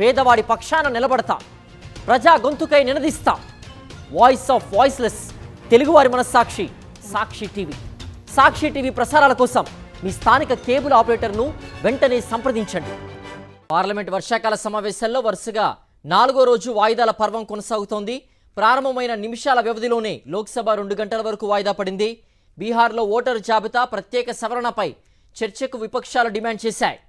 పేదవాడి పక్షాన నిలబడతా, ప్రజా గొంతుకై నినదిస్తా. వాయిస్ ఆఫ్ వాయిస్లెస్, తెలుగువారి మనస్సాక్షి, సాక్షి టీవీ. సాక్షి టీవీ ప్రసారాల కోసం మీ స్థానిక కేబుల్ ఆపరేటర్ను వెంటనే సంప్రదించండి. పార్లమెంట్ వర్షాకాల సమావేశాల్లో వరుసగా 4వ రోజు వాయిదాల పర్వం కొనసాగుతోంది. ప్రారంభమైన నిమిషాల వ్యవధిలోనే లోక్సభ 2 గంటల వరకు వాయిదా పడింది. బీహార్లో ఓటరు జాబితా ప్రత్యేక సవరణపై చర్చకు విపక్షాలు డిమాండ్ చేశాయి.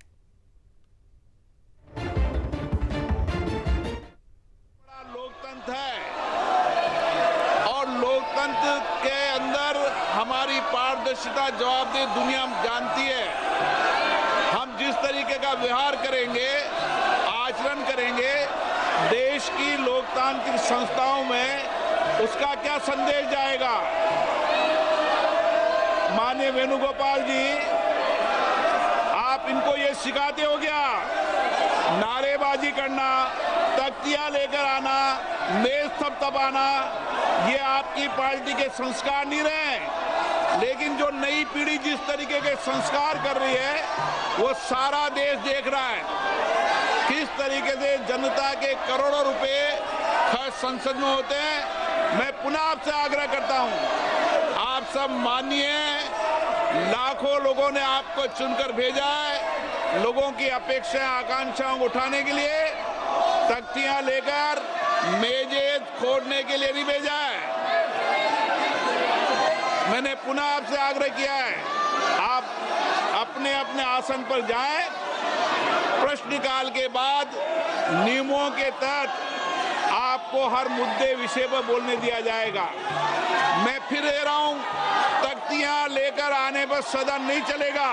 लोकतंत्र के अंदर हमारी पारदर्शिता जवाबदेही दुनिया जानती है। हम जिस तरीके का व्यवहार करेंगे, आचरण करेंगे, देश की लोकतांत्रिक संस्थाओं में उसका क्या संदेश जाएगा। माननीय वेणुगोपाल जी, आप इनको ये सिखाते हो क्या? नारेबाजी करना, तख्तियां लेकर आना, मेज थपथपाना, ये आपकी पार्टी के संस्कार नहीं रहे। लेकिन जो नई पीढ़ी जिस तरीके के संस्कार कर रही है, वो सारा देश देख रहा है। किस तरीके से जनता के करोड़ों रुपए खर्च संसद में होते हैं। मैं पुनः आपसे आग्रह करता हूं, आप सब मानिए, लाखों लोगों ने आपको चुनकर भेजा है। लोगों की अपेक्षाएं आकांक्षाओं को उठाने के लिए तख्तियां लेकर मेजे खोदने के लिए नहीं भेजा है। मैंने पुनः आपसे आग्रह किया है, आप अपने अपने आसन पर जाएं। प्रश्नकाल के बाद नियमों के तहत आपको हर मुद्दे विषय पर बोलने दिया जाएगा। मैं फिर कह रहा हूं, तख्तियां लेकर आने पर सदन नहीं चलेगा।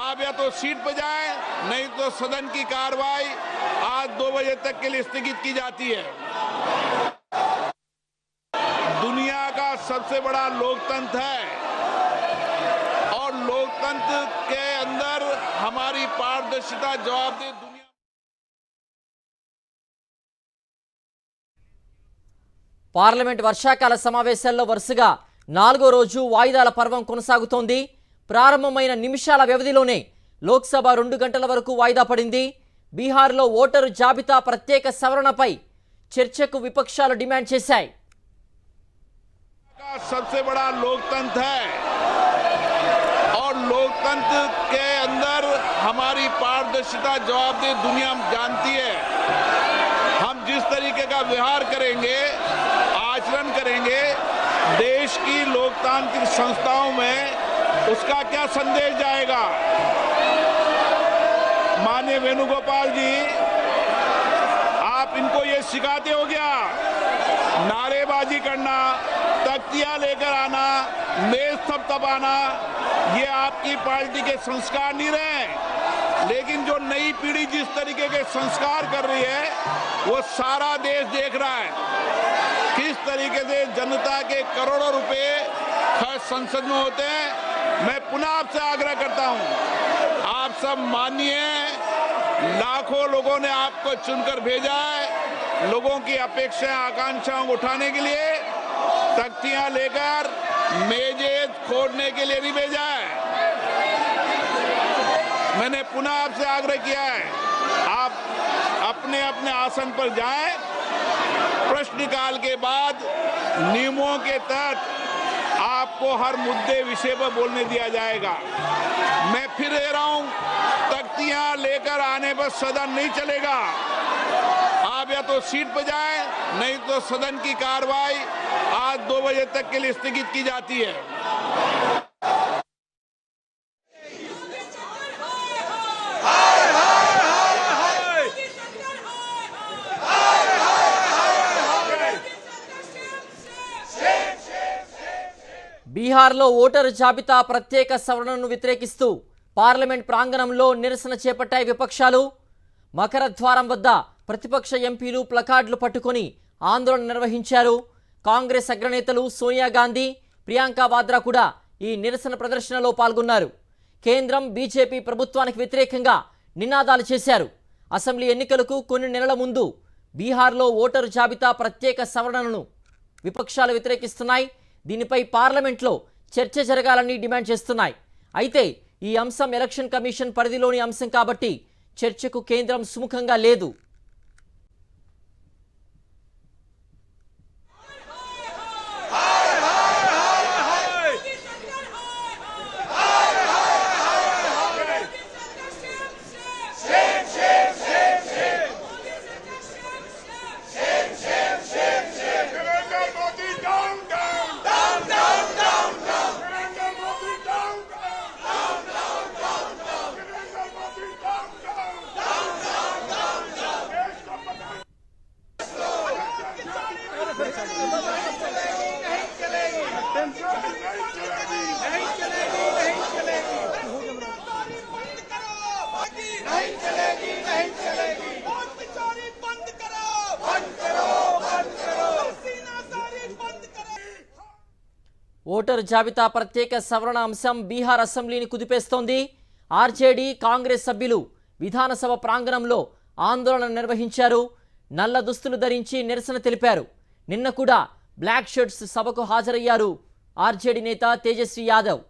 आप या तो सीट पर जाएं, नहीं तो सदन की कार्रवाई आज 2 बजे तक के लिए स्थगित की जाती है। दुनिया का सबसे बड़ा लोकतंत्र है और लोकतंत्र के अंदर हमारी पारदर्शिता जवाबदेही दुनिया। పార్లమెంట్ వర్షాకాల సమావేశాల్లో వరుసగా 4వ రోజు వాయిదాల పర్వం కొనసాగుతోంది. ప్రారంభమైన నిమిషాల వ్యవధిలోనే లోక్సభ 2 గంటల వరకు వాయిదా పడింది. బీహార్లో ఓటరు జాబితా ప్రత్యేక సవరణపై చర్చకు విపక్షాలు డిమాండ్ చేశాయి. सबसे बड़ा लोकतंत्र है और लोकतंत्र के अंदर हमारी पारदर्शिता जवाबदेही दुनिया जानती है। हम जिस तरीके का व्यवहार करेंगे, आचरण करेंगे, देश की लोकतांत्रिक संस्थाओं में उसका क्या संदेश जाएगा। माननीय वेणुगोपाल जी, आप इनको ये सिखाते हो क्या? नारेबाजी करना, तख्तियां लेकर आना, मेज थपथपाना, ये आपकी पार्टी के संस्कार नहीं रहे। लेकिन जो नई पीढ़ी जिस तरीके के संस्कार कर रही है, वो सारा देश देख रहा है। किस तरीके से जनता के करोड़ों रुपए खर्च संसद में होते हैं। मैं पुनः आपसे आग्रह करता हूं, आप सब मानिए, लाखों लोगों ने आपको चुनकर भेजा है। लोगों की अपेक्षाएं आकांक्षाओं को उठाने के लिए तख्तियां लेकर मेजे खोदने के लिए नहीं भेजा है। मैंने पुनः आपसे आग्रह किया है, आप अपने अपने आसन पर जाएं। प्रश्नकाल के बाद नियमों के तहत आपको हर मुद्दे विषय पर बोलने दिया जाएगा। मैं फिर कह रहा हूं, तख्तियां लेकर आने पर सदन नहीं चलेगा। आप या तो सीट पर जाएं, नहीं तो सदन की कार्रवाई आज 2 बजे तक के लिए स्थगित की जाती है। బీహార్లో ఓటరు జాబితా ప్రత్యేక సవరణను వ్యతిరేకిస్తూ పార్లమెంట్ ప్రాంగణంలో నిరసన చేపట్టాయి విపక్షాలు. మకర ద్వారం వద్ద ప్రతిపక్ష ఎంపీలు ప్లకార్డులు పట్టుకొని ఆందోళన నిర్వహించారు. కాంగ్రెస్ అగ్రనేతలు సోనియా గాంధీ, ప్రియాంక వాద్రా కూడా ఈ నిరసన ప్రదర్శనలో పాల్గొన్నారు. కేంద్రం, బీజేపీ ప్రభుత్వానికి వ్యతిరేకంగా నినాదాలు చేశారు. అసెంబ్లీ ఎన్నికలకు కొన్ని నెలల ముందు బీహార్లో ఓటరు జాబితా ప్రత్యేక సవరణను విపక్షాలు వ్యతిరేకిస్తున్నాయి. దీనిపై పార్లమెంట్లో చర్చ జరగాలని డిమాండ్ చేస్తున్నాయి. అయితే ఈ అంశం ఎలక్షన్ కమిషన్ పరిధిలోని అంశం కాబట్టి చర్చకు కేంద్రం సుముఖంగా లేదు. ఓటర్ జాబితా ప్రత్యేక సవరణ అంశం బీహార్ అసెంబ్లీని కుదిపేస్తోంది. ఆర్జేడీ కాంగ్రెస్ సభ్యులు విధానసభ ప్రాంగణంలో ఆందోళన నిర్వహించారు. నల్ల దుస్తులు ధరించి నిరసన తెలిపారు. నిన్న కూడా బ్లాక్ షర్ట్స్ సభకు హాజరయ్యారు ఆర్జేడీ నేత తేజస్వి యాదవ్.